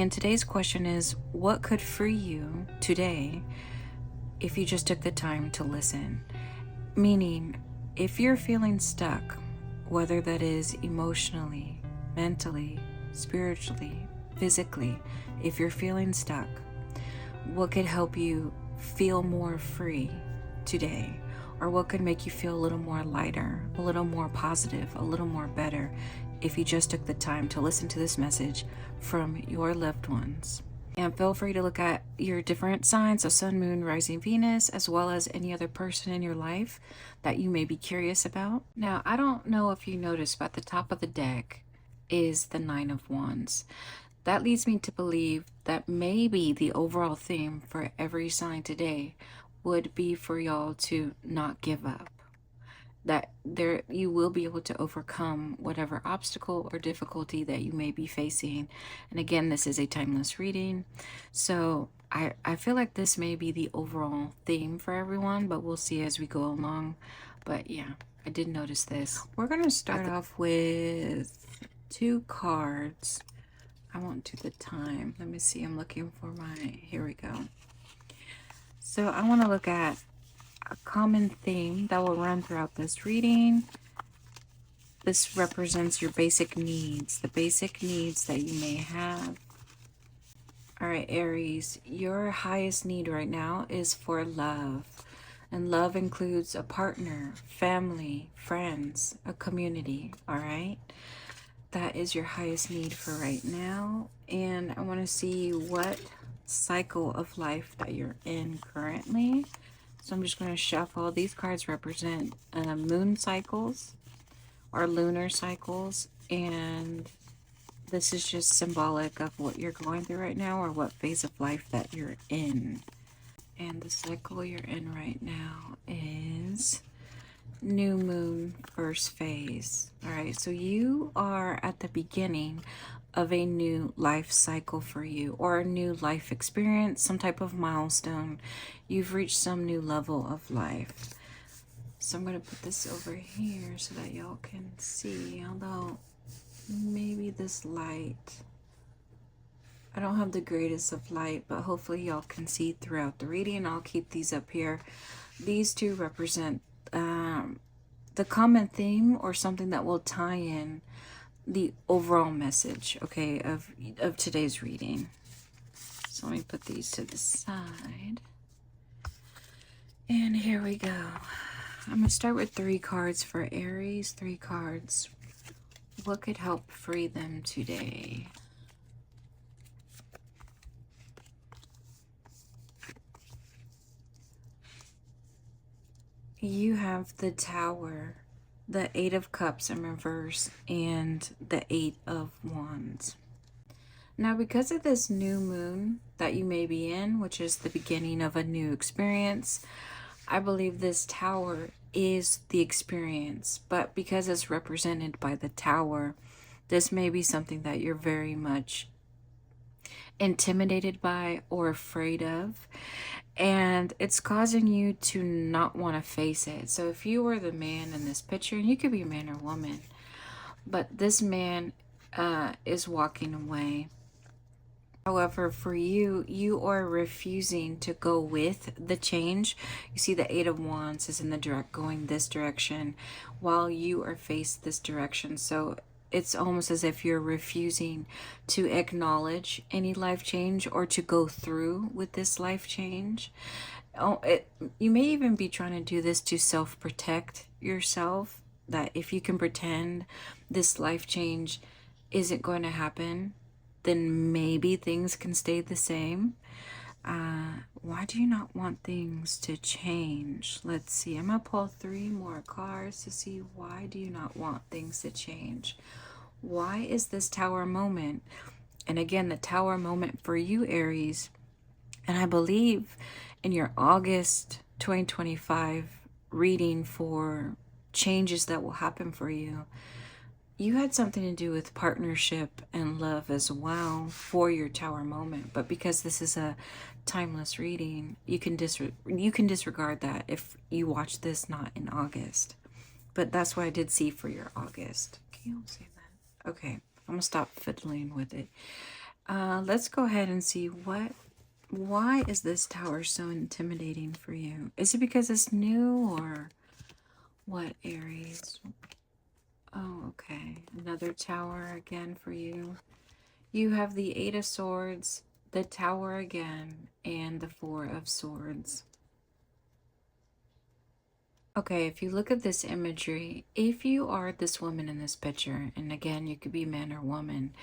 And today's question is, what could free you today if you just took the time to listen? Meaning, if you're feeling stuck, whether that is emotionally, mentally, spiritually, physically, if you're feeling stuck, what could help you feel more free today? Or what could make you feel a little more lighter, a little more positive, a little more better if you just took the time to listen to this message from your loved ones? And feel free to look at your different signs, so sun, moon, rising Venus, as well as any other person in your life that you may be curious about. Now, I don't know if you noticed, but at the top of the deck is the Nine of Wands. That leads me to believe that maybe the overall theme for every sign today would be for y'all to not give up. That you will be able to overcome whatever obstacle or difficulty that you may be facing. And again, this is a timeless reading. So I feel like this may be the overall theme for everyone, but we'll see as we go along. But yeah, I did notice this. We're going to start off with 2 cards. I won't do the time. Let me see. I'm looking for here we go. So I want to look at a common theme that will run throughout this reading. This represents your basic needs, the basic needs that you may have. All right, Aries, your highest need right now is for love. And love includes a partner, family, friends, a community, all right? That is your highest need for right now. And I want to see what cycle of life that you're in currently. So I'm just going to shuffle. These cards represent moon cycles or lunar cycles. And this is just symbolic of what you're going through right now or what phase of life that you're in. And the cycle you're in right now is new moon first phase. All right, so you are at the beginning of a new life cycle for you, or a new life experience, some type of milestone. You've reached some new level of life. So I'm going to put this over here so that y'all can see, although maybe this light, I don't have the greatest of light, but hopefully y'all can see throughout the reading. I'll keep these up here. These two represent the common theme or something that will tie in the overall message, okay, of today's reading. So let me put these to the side. And here we go. I'm going to start with 3 cards for Aries. 3 cards. What could help free them today? You have the Tower, the 8 of Cups in reverse, and the 8 of Wands. Now, because of this new moon that you may be in, which is the beginning of a new experience, I believe this Tower is the experience. But because it's represented by the Tower, this may be something that you're very much intimidated by or afraid of, and it's causing you to not want to face it. So if you were the man in this picture, and you could be a man or woman, but this man is walking away. However, for you, you are refusing to go with the change. You see the 8 of Wands is in the going this direction while you are faced this direction. So it's almost as if you're refusing to acknowledge any life change or to go through with this life change. You may even be trying to do this to self-protect yourself, that if you can pretend this life change isn't going to happen, then maybe things can stay the same. Why do you not want things to change? Let's see. I'm going to pull 3 more cards to see why do you not want things to change. Why is this Tower moment? And again, the Tower moment for you, Aries, and I believe in your August 2025 reading for changes that will happen for you, you had something to do with partnership and love as well for your Tower moment. But because this is a timeless reading, you can disregard that if you watch this not in August. But that's what I did see for your August. Can you say that? Okay, I'm gonna stop fiddling with it. Let's go ahead and see why is this tower so intimidating for you? Is it because it's new or what, Aries? Oh, okay. Another tower again for you. You have the Eight of Swords, the Tower again, and the Four of Swords. Okay, if you look at this imagery, if you are this woman in this picture, and again, you could be man or woman,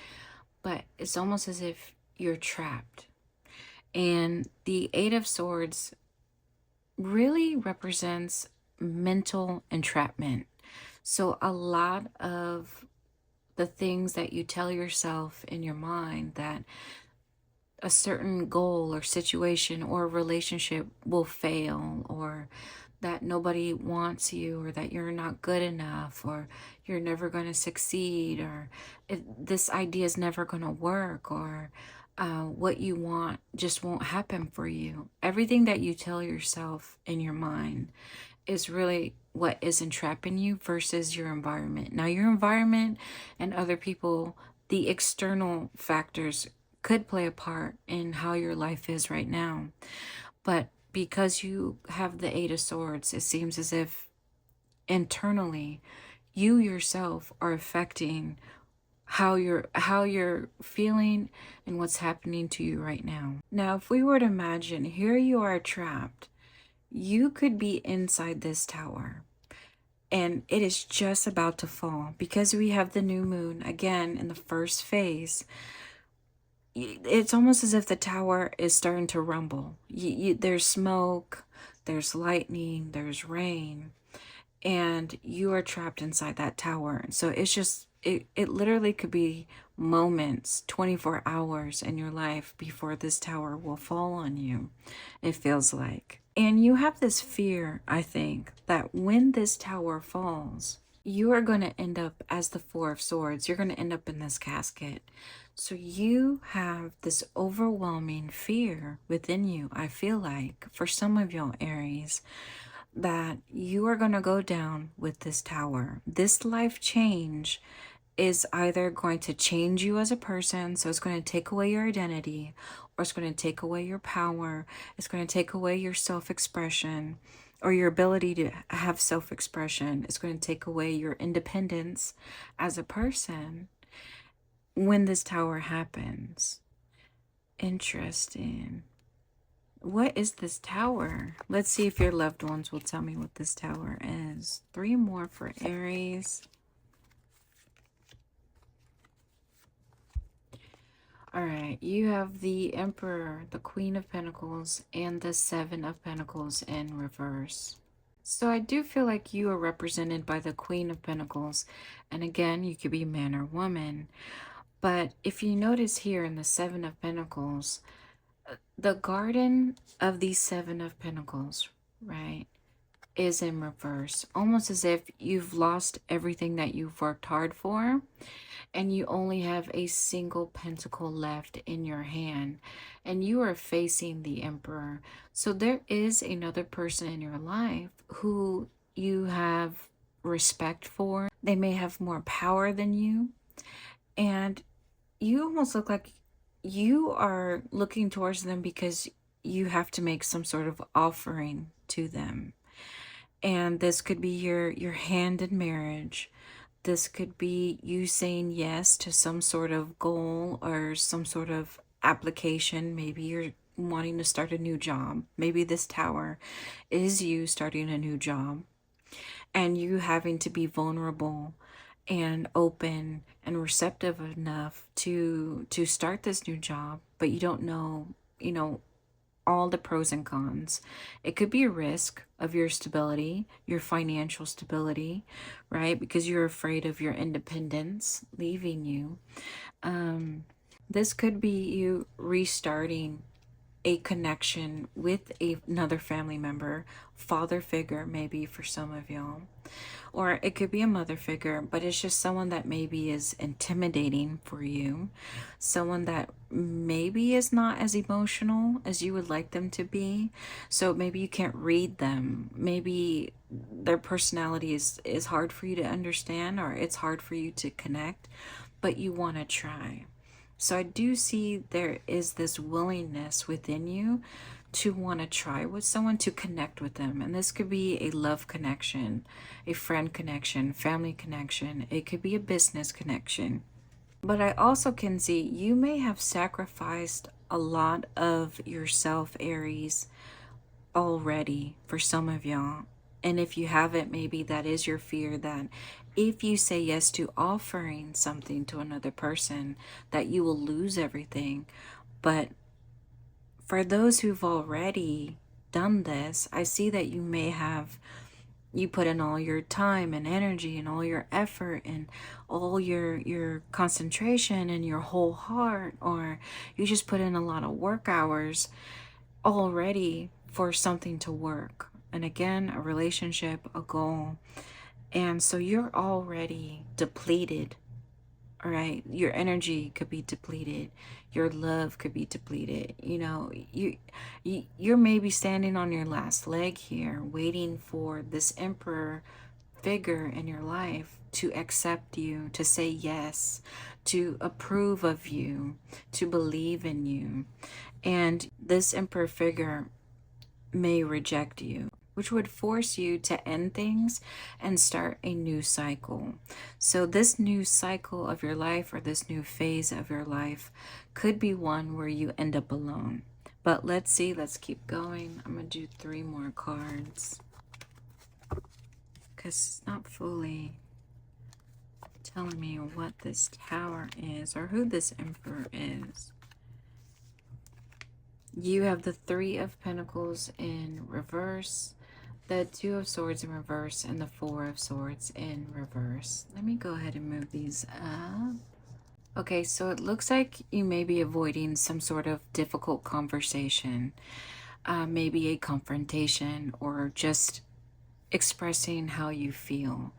but it's almost as if you're trapped. And the Eight of Swords really represents mental entrapment. So a lot of the things that you tell yourself in your mind that a certain goal or situation or relationship will fail, or that nobody wants you, or that you're not good enough, or you're never going to succeed, or this idea is never going to work, or what you want just won't happen for you. Everything that you tell yourself in your mind is really what is entrapping you versus your environment. Now, your environment and other people, the external factors could play a part in how your life is right now. But because you have the Eight of Swords, it seems as if internally you yourself are affecting how you're feeling and what's happening to you right now. Now, if we were to imagine here you are trapped, you could be inside this tower and it is just about to fall because we have the new moon again in the first phase. It's almost as if the tower is starting to rumble. There's smoke, there's lightning, there's rain, and you are trapped inside that tower. So it's just, it literally could be moments, 24 hours in your life before this tower will fall on you, it feels like. And you have this fear, I think, that when this tower falls, you are going to end up as the Four of Swords. You're going to end up in this casket. So you have this overwhelming fear within you, I feel like, for some of y'all, Aries, that you are going to go down with this tower. This life change is either going to change you as a person, so it's going to take away your identity, or it's going to take away your power, it's going to take away your self-expression, or your ability to have self-expression. It's going to take away your independence as a person when this tower happens. Interesting. What is this tower? Let's see if your loved ones will tell me what this tower is. 3 more for Aries. All right, you have the Emperor, the Queen of Pentacles, and the Seven of Pentacles in reverse. So I do feel like you are represented by the Queen of Pentacles. And again, you could be man or woman. But if you notice here in the Seven of Pentacles, the garden of these Seven of Pentacles, right, is in reverse. Almost as if you've lost everything that you've worked hard for, and you only have a single pentacle left in your hand, and you are facing the Emperor. So there is another person in your life who you have respect for. They may have more power than you, and you almost look like you are looking towards them because you have to make some sort of offering to them. And this could be your hand in marriage. This could be you saying yes to some sort of goal or some sort of application. Maybe you're wanting to start a new job. Maybe this tower is you starting a new job and you having to be vulnerable and open and receptive enough to start this new job, but you don't know, all the pros and cons. It could be a risk of your stability, your financial stability, right? Because you're afraid of your independence leaving you. This could be you restarting a connection with another family member, father figure, maybe for some of y'all. Or it could be a mother figure, but it's just someone that maybe is intimidating for you. Someone that maybe is not as emotional as you would like them to be. So maybe you can't read them. Maybe their personality is hard for you to understand, or it's hard for you to connect, but you want to try. So I do see there is this willingness within you to want to try with someone, to connect with them. And this could be a love connection, a friend connection, family connection. It could be a business connection. But I also can see you may have sacrificed a lot of yourself, Aries, already for some of y'all. And if you haven't, maybe that is your fear, that if you say yes to offering something to another person, that you will lose everything. But for those who've already done this, I see that you put in all your time and energy and all your effort and all your concentration and your whole heart, or you just put in a lot of work hours already for something to work. And again, a relationship, a goal. And so you're already depleted. All right, your energy could be depleted, your love could be depleted. You're maybe standing on your last leg here, waiting for this emperor figure in your life to accept you, to say yes, to approve of you, to believe in you. And this emperor figure may reject you, which would force you to end things and start a new cycle. So, this new cycle of your life, or this new phase of your life, could be one where you end up alone. But let's see, let's keep going. I'm going to do 3 more cards because it's not fully telling me what this Tower is or who this Emperor is. You have the 3 of Pentacles in reverse, the 2 of Swords in reverse, and the 4 of Swords in reverse. Let me go ahead and move these up. Okay, so it looks like you may be avoiding some sort of difficult conversation, maybe a confrontation, or just expressing how you feel.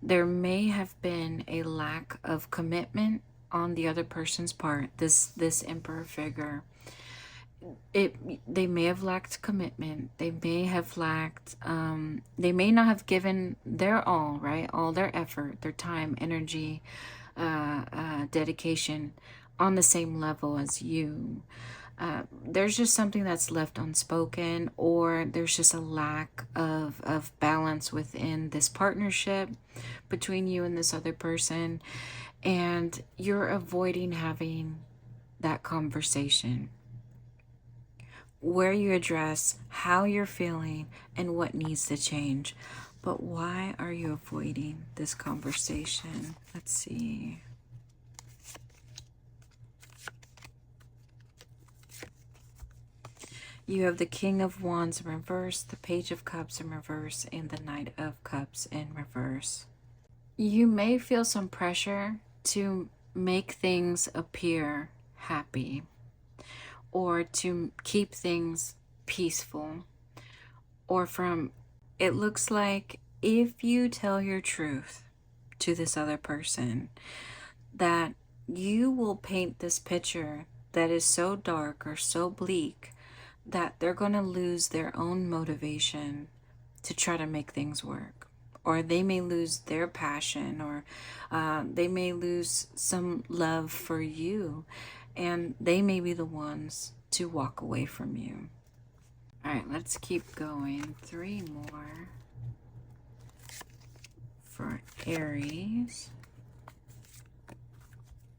There may have been a lack of commitment on the other person's part, this Emperor figure. They may have lacked commitment. They may have lacked they may not have given their all, right? All their effort, their time, energy, dedication on the same level as you. There's just something that's left unspoken, or there's just a lack of balance within this partnership between you and this other person, and you're avoiding having that conversation where you address how you're feeling and what needs to change. But why are you avoiding this conversation? Let's see. You have the King of Wands in reverse, the Page of Cups in reverse, and the Knight of Cups in reverse. You may feel some pressure to make things appear happy, or to keep things peaceful, or it looks like if you tell your truth to this other person, that you will paint this picture that is so dark or so bleak that they're going to lose their own motivation to try to make things work. Or they may lose their passion, or they may lose some love for you, and they may be the ones to walk away from you. All right, let's keep going. 3 more for Aries.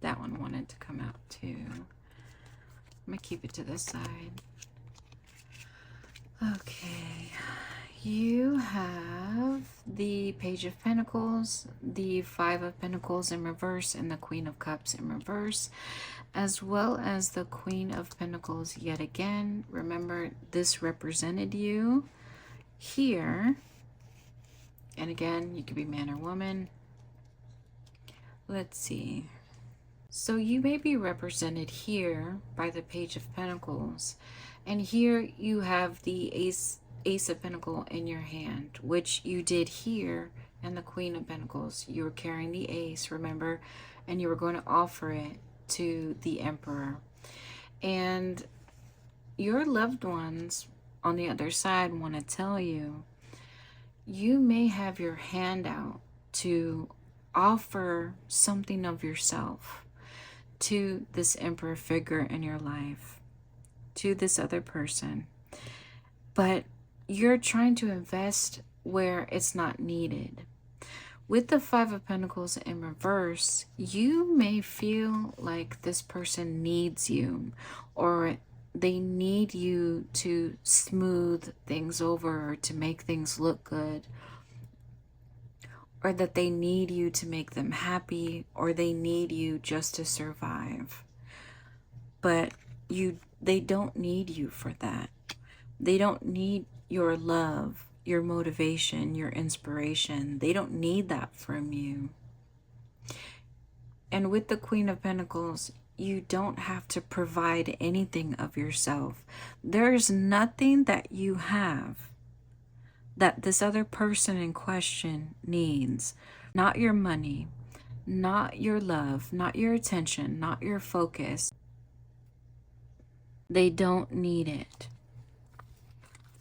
That one wanted to come out too. I'm going to keep it to this side. Okay, you have the Page of Pentacles, the 5 of Pentacles in reverse, and the Queen of Cups in reverse, as well as the Queen of Pentacles yet again. Remember, this represented you here. And again, you could be man or woman. Let's see. So you may be represented here by the Page of Pentacles. And here you have the Ace of Pentacles in your hand, which you did here, and the Queen of Pentacles. You were carrying the Ace, remember? And you were going to offer it to the Emperor. And your loved ones on the other side want to tell you, you may have your hand out to offer something of yourself, to this Emperor figure in your life, to this other person. But you're trying to invest where it's not needed. With the Five of Pentacles in reverse, you may feel like this person needs you, or they need you to smooth things over or to make things look good, or that they need you to make them happy, or they need you just to survive. But they don't need you for that. They don't need your love, your motivation, your inspiration. They don't need that from you. And with the Queen of Pentacles, you don't have to provide anything of yourself. There's nothing that you have that this other person in question needs. Not your money, not your love, not your attention, not your focus. They don't need it.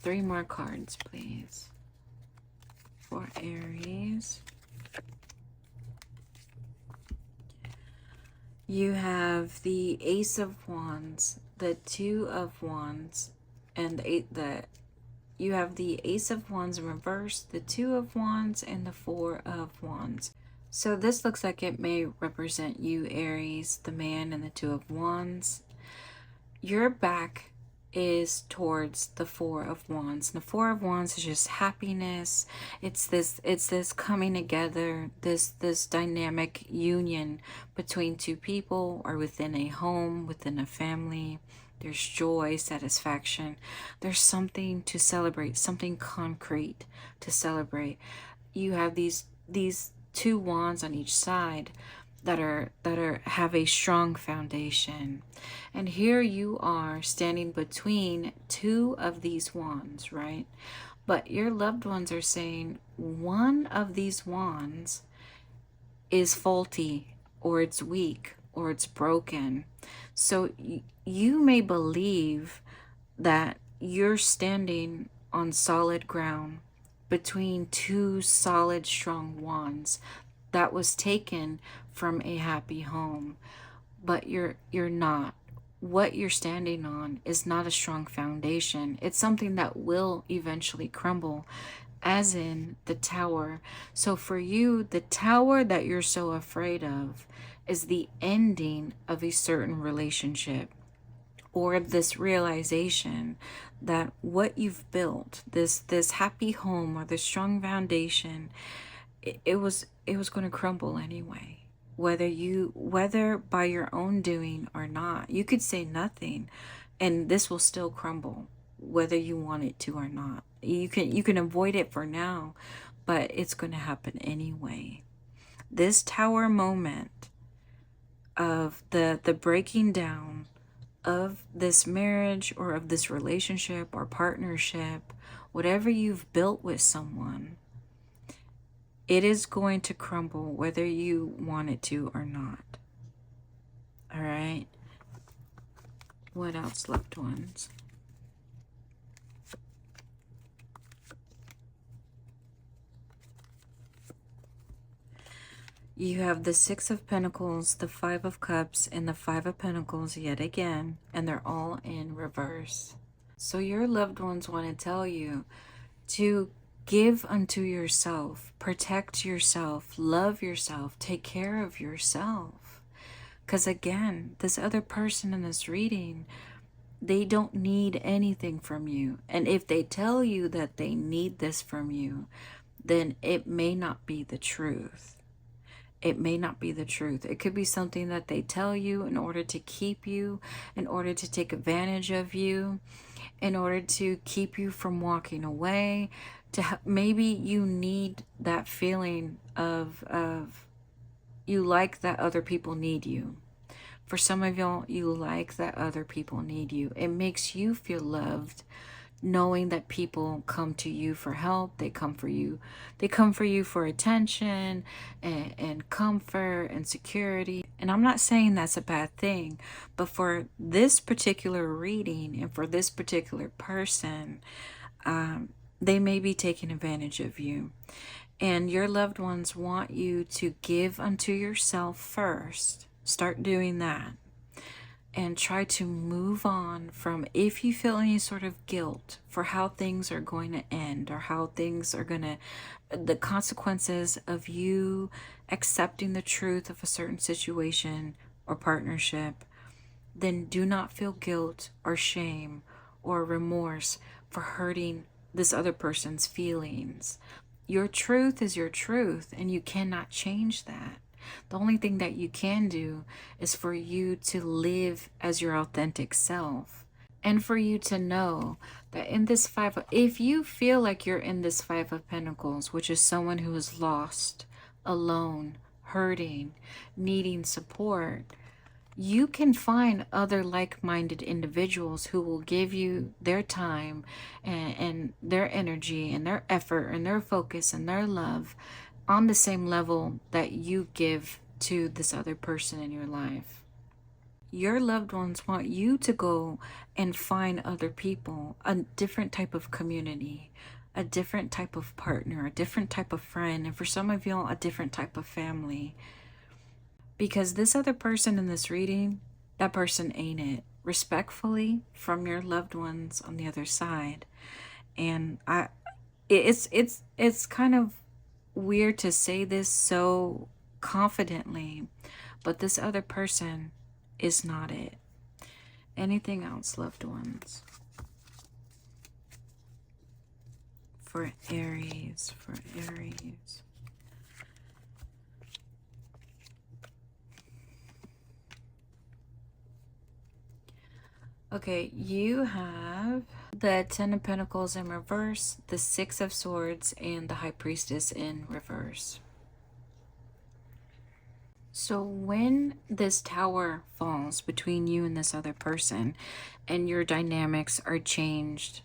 3 more cards, please, for Aries. You have the Ace of Wands, the Two of Wands, and you have the Ace of Wands in reverse, the Two of Wands, and the Four of Wands. So this looks like it may represent you, Aries, the man and the Two of Wands. Your back is towards the Four of Wands. And the Four of Wands is just happiness. It's this coming together, this dynamic union between two people, or within a home, within a family. There's joy, satisfaction. There's something to celebrate, something concrete to celebrate. You have these two wands on each side that have a strong foundation. And here you are standing between two of these wands, right? But your loved ones are saying one of these wands is faulty, or it's weak, or it's broken. So you may believe that you're standing on solid ground between two solid, strong wands that was taken from a happy home, but you're not. What you're standing on is not a strong foundation. It's something that will eventually crumble, as in the tower. So for you, the tower that you're so afraid of is the ending of a certain relationship, or this realization that what you've built, this happy home or this strong foundation, it was going to crumble anyway, whether by your own doing or not. You could say nothing and this will still crumble, whether you want it to or not. You can avoid it for now, but it's going to happen anyway. This tower moment of the breaking down of this marriage, or of this relationship or partnership, whatever you've built with someone, it is going to crumble whether you want it to or not. All right. What else, loved ones? You have the Six of Pentacles, the Five of Cups, and the Five of Pentacles yet again, and they're all in reverse. So your loved ones want to tell you to give unto yourself, protect yourself, love yourself, take care of yourself. Because again, this other person in this reading, they don't need anything from you. And if they tell you that they need this from you, then it may not be the truth. It may not be the truth. It could be something that they tell you in order to keep you, in order to take advantage of you, in order to keep you from walking away. Maybe you need that feeling of you like that other people need you. For some of y'all, you like that other people need you. It makes you feel loved, knowing that people come to you for help. They come for you for attention and comfort and security. And I'm not saying that's a bad thing, but for this particular reading and for this particular person, they may be taking advantage of you. And your loved ones want you to give unto yourself first. Start doing that and try to move on from, if you feel any sort of guilt for how things are going to end or how things are going to, the consequences of you accepting the truth of a certain situation or partnership, then do not feel guilt or shame or remorse for hurting this other person's feelings. Your truth is your truth, and you cannot change that. The only thing that you can do is for you to live as your authentic self. And for you to know that in this if you feel like you're in this Five of Pentacles, which is someone who is lost, alone, hurting, needing support, you can find other like-minded individuals who will give you their time and their energy and their effort and their focus and their love on the same level that you give to this other person in your life. Your loved ones want you to go and find other people, a different type of community, a different type of partner, a different type of friend, and for some of y'all, a different type of family. Because this other person in this reading, that person ain't it. Respectfully from your loved ones on the other side. And it's kind of weird to say this so confidently, but this other person is not it. Anything else, loved ones? For Aries, for Aries. Okay, you have the Ten of Pentacles in reverse, the Six of Swords, and the High Priestess in reverse. So when this tower falls between you and this other person, and your dynamics are changed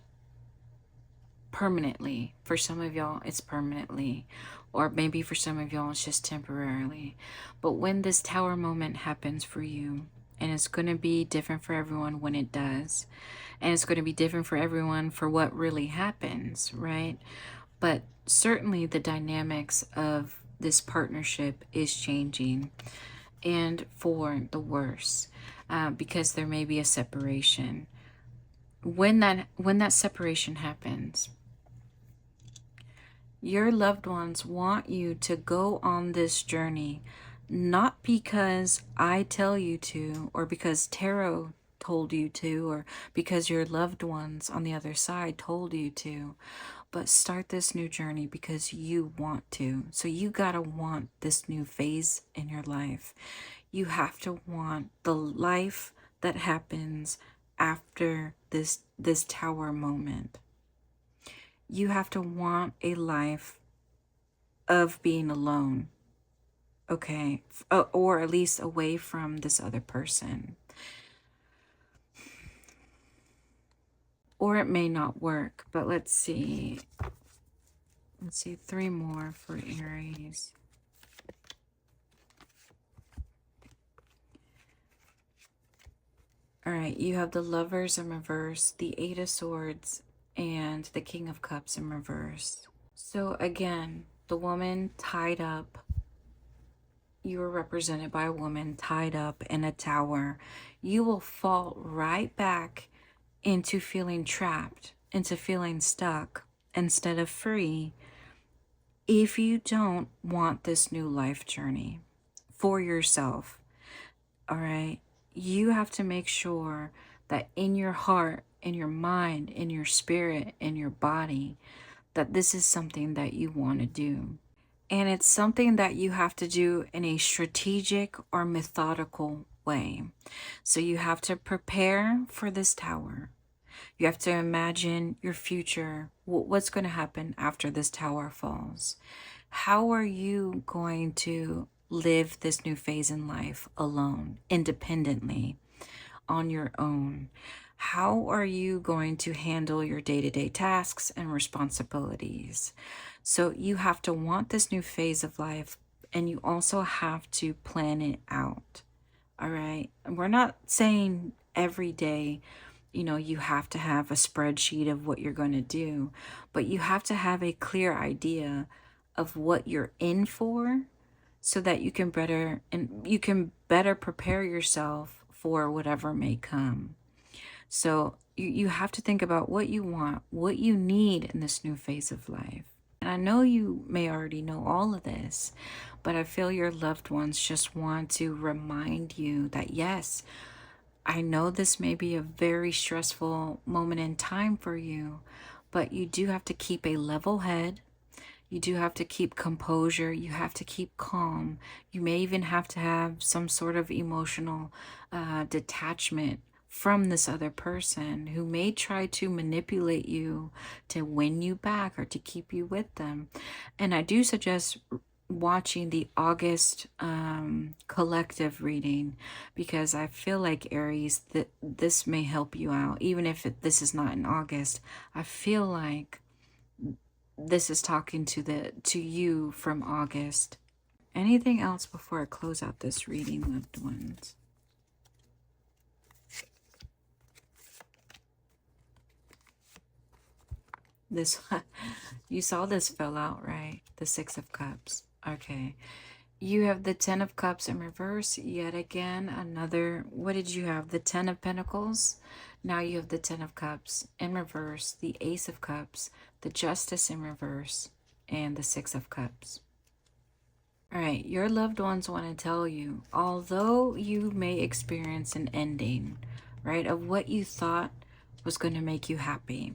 permanently, for some of y'all it's permanently, or maybe for some of y'all it's just temporarily, but when this tower moment happens for you, and it's going to be different for everyone when it does, and it's going to be different for everyone for what really happens, right? But certainly the dynamics of this partnership is changing, and for the worse, because there may be a separation. When that separation happens, your loved ones want you to go on this journey, not because I tell you to, or because tarot told you to, or because your loved ones on the other side told you to, but start this new journey because you want to. So you gotta want this new phase in your life. You have to want the life that happens after this tower moment. You have to want a life of being alone, okay? Or at least away from this other person. Or it may not work, but let's see. Let's see, 3 more for Aries. All right, you have the Lovers in reverse, the Eight of Swords, and the King of Cups in reverse. So again, the woman tied up. You are represented by a woman tied up in a tower. You will fall right back into feeling trapped, into feeling stuck instead of free, if you don't want this new life journey for yourself. All right, you have to make sure that in your heart, in your mind, in your spirit, in your body, that this is something that you want to do. And it's something that you have to do in a strategic or methodical way. So you have to prepare for this tower. You have to imagine your future, what's going to happen after this tower falls. How are you going to live this new phase in life alone, independently, on your own? How are you going to handle your day-to-day tasks and responsibilities? So you have to want this new phase of life, and you also have to plan it out. All right. And we're not saying every day, you have to have a spreadsheet of what you're going to do, but you have to have a clear idea of what you're in for so that you can better prepare yourself for whatever may come. So you have to think about what you want, what you need in this new phase of life. And I know you may already know all of this, but I feel your loved ones just want to remind you that yes, I know this may be a very stressful moment in time for you, but you do have to keep a level head. You do have to keep composure. You have to keep calm. You may even have to have some sort of emotional detachment from this other person who may try to manipulate you to win you back or to keep you with them. And I do suggest watching the August collective reading, because I feel like Aries that this may help you out even if this is not in August. I feel like this is talking to you from August. Anything else before I close out this reading, loved ones? This you saw this fell out, right? The Six of Cups. Okay. You have the Ten of Cups in reverse. Yet again, another. What did you have? The Ten of Pentacles. Now you have the Ten of Cups in reverse, the Ace of Cups, the Justice in reverse, and the Six of Cups. All right, your loved ones want to tell you, although you may experience an ending, right, of what you thought was going to make you happy,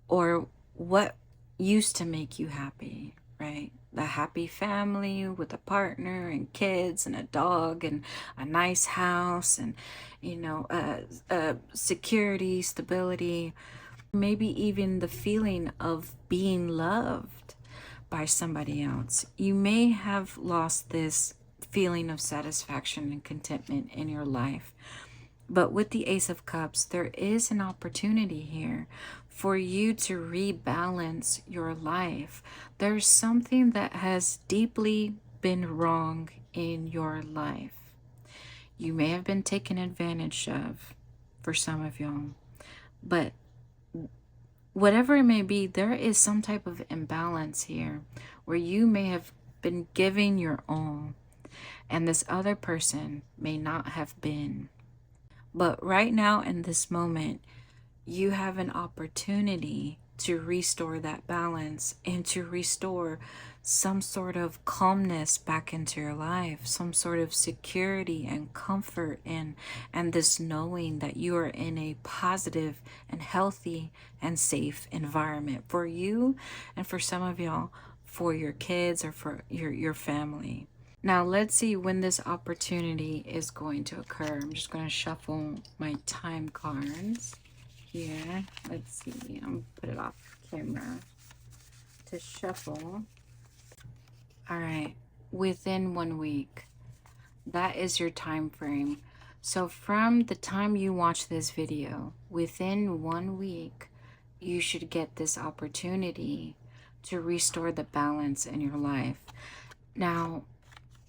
or what used to make you happy, right? The happy family with a partner and kids and a dog and a nice house and, security, stability, maybe even the feeling of being loved by somebody else. You may have lost this feeling of satisfaction and contentment in your life. But with the Ace of Cups, there is an opportunity here for you to rebalance your life. There's something that has deeply been wrong in your life. You may have been taken advantage of for some of y'all, but whatever it may be, there is some type of imbalance here where you may have been giving your all and this other person may not have been. But right now in this moment, you have an opportunity to restore that balance and to restore some sort of calmness back into your life, some sort of security and comfort and this knowing that you are in a positive and healthy and safe environment for you and for some of y'all, for your kids or for your family. Now let's see when this opportunity is going to occur. I'm just going to shuffle my time cards here. Let's see. I'm put it off camera to shuffle. All right. Within 1 week. That is your time frame. So from the time you watch this video, within 1 week, you should get this opportunity to restore the balance in your life. Now,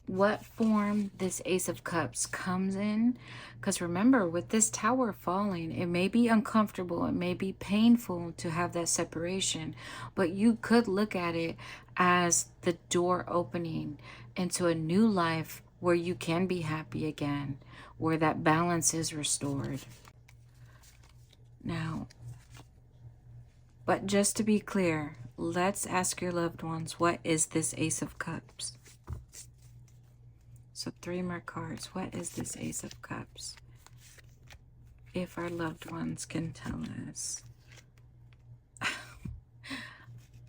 what form this Ace of Cups comes in, because remember, with this Tower falling, it may be uncomfortable, it may be painful to have that separation, but you could look at it as the door opening into a new life where you can be happy again, where that balance is restored. Now, but just to be clear, let's ask your loved ones, what is this Ace of Cups? So 3 more cards. What is this Ace of Cups? If our loved ones can tell us.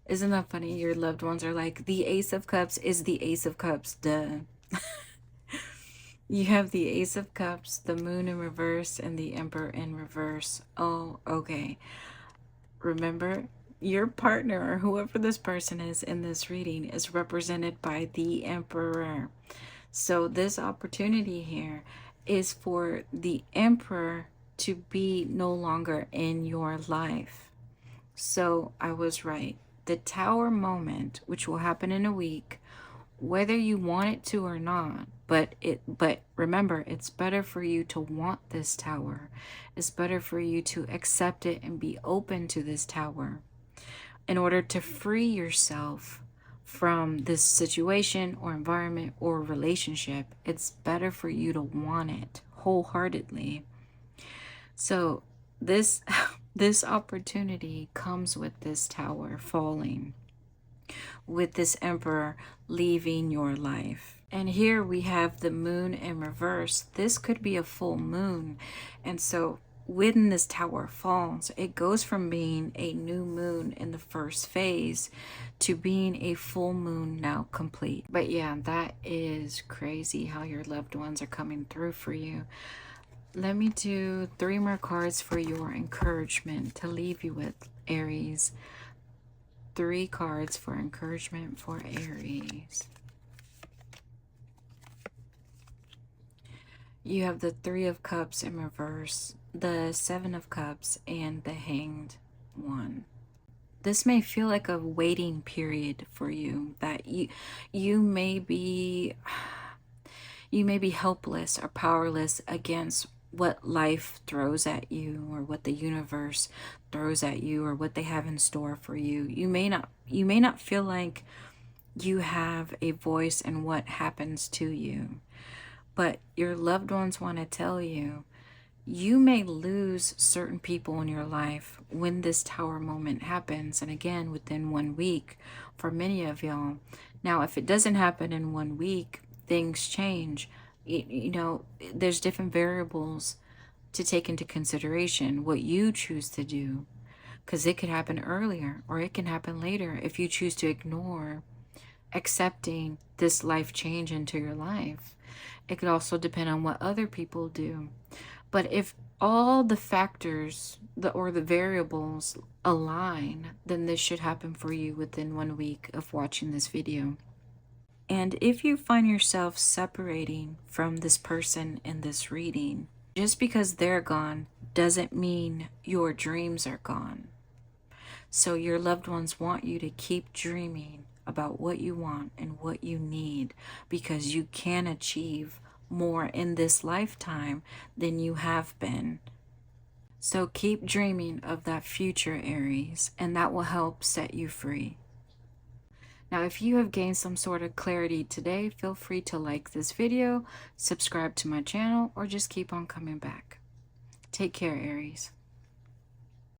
Isn't that funny? Your loved ones are like, the Ace of Cups is the Ace of Cups. Duh. You have the Ace of Cups, the Moon in reverse, and the Emperor in reverse. Oh, okay. Remember, your partner or whoever this person is in this reading is represented by the Emperor. So this opportunity here is for the Emperor to be no longer in your life. So I was right. The Tower moment, which will happen in a week, whether you want it to or not, but remember, it's better for you to want this Tower. It's better for you to accept it and be open to this Tower in order to free yourself from this situation or environment or relationship, it's better for you to want it wholeheartedly. So this this opportunity comes with this tower falling, with this emperor leaving your life. And here we have the moon in reverse. This could be a full moon. And so when this tower falls, it goes from being a new moon in the first phase to being a full moon now complete. But yeah, that is crazy how your loved ones are coming through for you. Let me do 3 more cards for your encouragement to leave you with, Aries. 3 cards for encouragement for Aries. You have the 3 of Cups in reverse, the 7 of Cups, and the Hanged One. This may feel like a waiting period for you, that you may be helpless or powerless against what life throws at you, or what the universe throws at you, or what they have in store for you. You may not feel like you have a voice in what happens to you, but your loved ones want to tell you, you may lose certain people in your life when this tower moment happens, and again within 1 week for many of y'all. Now if it doesn't happen in 1 week, things change. You know, there's different variables to take into consideration, what you choose to do, because it could happen earlier or it can happen later if you choose to ignore accepting this life change into your life. It could also depend on what other people do. But if all the factors or the variables align, then this should happen for you within 1 week of watching this video. And if you find yourself separating from this person in this reading, just because they're gone doesn't mean your dreams are gone. So your loved ones want you to keep dreaming about what you want and what you need, because you can achieve more in this lifetime than you have been. So keep dreaming of that future, Aries, and that will help set you free. Now, if you have gained some sort of clarity today, feel free to like this video, subscribe to my channel, or just keep on coming back. Take care, Aries.